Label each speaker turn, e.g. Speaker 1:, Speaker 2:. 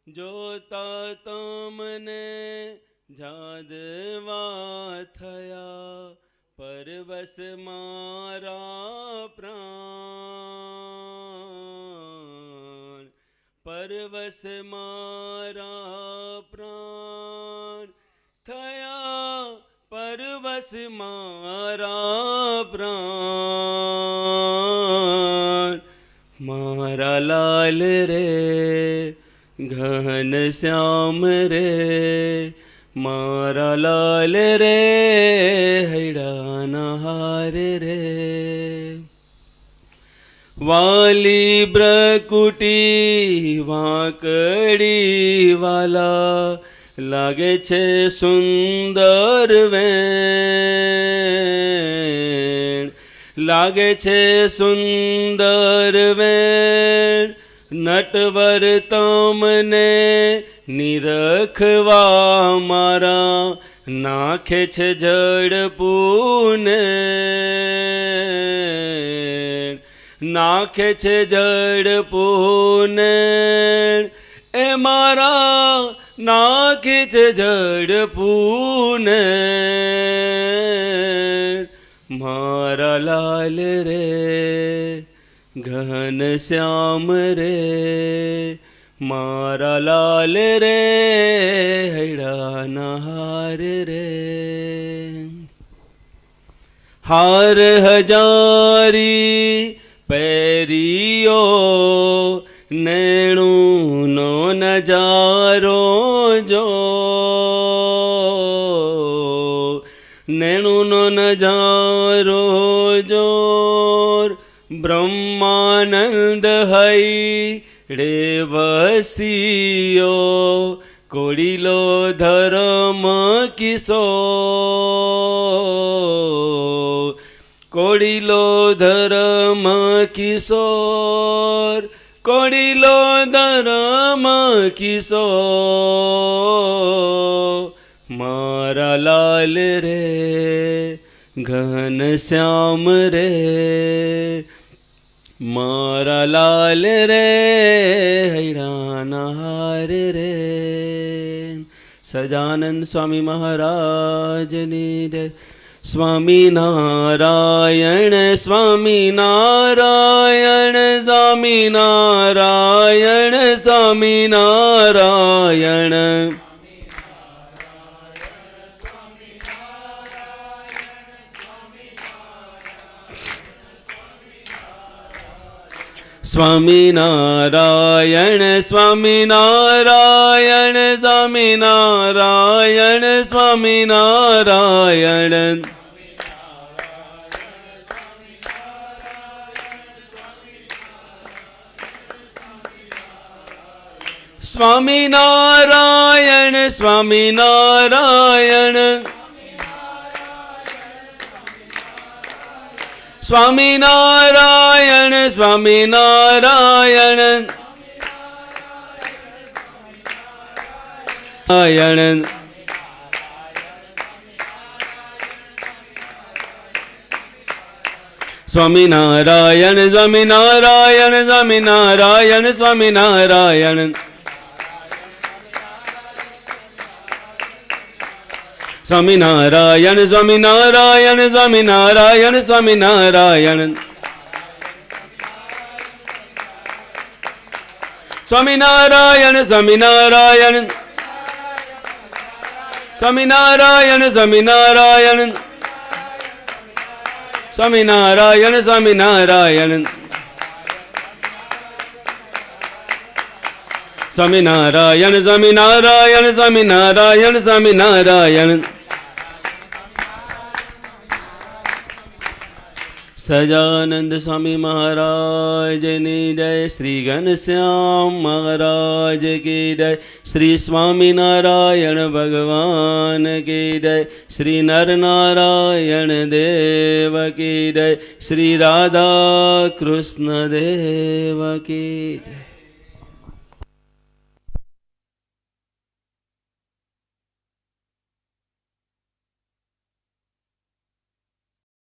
Speaker 1: જોતા તમને જાદવા થયા, પરવશ મારા પ્રાણ, પરવશ મારા પ્રાણ થયા, પરવશ મારા પ્રાણ. મારા લાલ રે ઘન શ્યામ રે, મારા લાલ રે હૈડાના હાર રે. વાલી બ્રકુટી વાંકડી વાલા, લાગે છે સુંદર વેણ, લાગે છે સુંદર વેણ. નટવર તમને નિરખવા મારા, નાખે છે જડ પૂને, નાખે છે જડ પૂને. એ મારા નાખે છે જડ પૂને. મારા લાલ રે ઘન શ્યામ રે, મારા લાલ રે હૈડાના હાર રે. હાર હજારી પહેરીઓ, નેણુનો નજારો જો, નેણુનો નજારો જોર. બ્રહ્માનંદ હૈ રે વસીઓ, કોડીલો ધર્મ કિશોર, કોડીલો ધર્મ કિશોર, કોડીલો ધર્મ કિશોર. મારા લાલ રે ઘન શ્યામ રે, મારા લાલ રે હૈડાના હાર રે. સજાનંદ સ્વામી મહારાજની જય. સ્વામિનારાયણ સ્વામિનારાયણ સ્વામિનારાયણ સ્વામિનારાયણ. સ્વામિનારાયણ સ્વામિનારાયણ સ્વામિનારાયણ સ્વામિનારાયણ. સ્વામિનારાયણ સ્વામિનારાયણ સ્વામિનારાયણ સ્વામિનારાયણ નારાયણ. સ્વામિનારાયણ સ્વામિનારાયણ સ્વામિનારાયણ સ્વામિનારાયણ. સ્વામિનારાયણ સ્વામિનારાયણ સ્વામિનારાયણ સ્વામિનારાયણ. સ્વામિનારાયણ સ્વામિનારાયણ સ્વામિનારાયણ સ્વામિનારાયણ સ્વામિનારાયણ સ્વામિનારાયણ. સ્વામિનારાયણ સ્વામિનારાયણ સ્વામિનારાયણ સ્વામિનારાયણ. સજાનંદ સ્વામી મહારાજની જય. શ્રી ઘનશ્યામ મહારાજ કી જય. શ્રી સ્વામિનારાયણ ભગવાન કી જય. શ્રી નરનારાયણ દેવ કી જય. શ્રી રાધા કૃષ્ણ દેવ કી જય.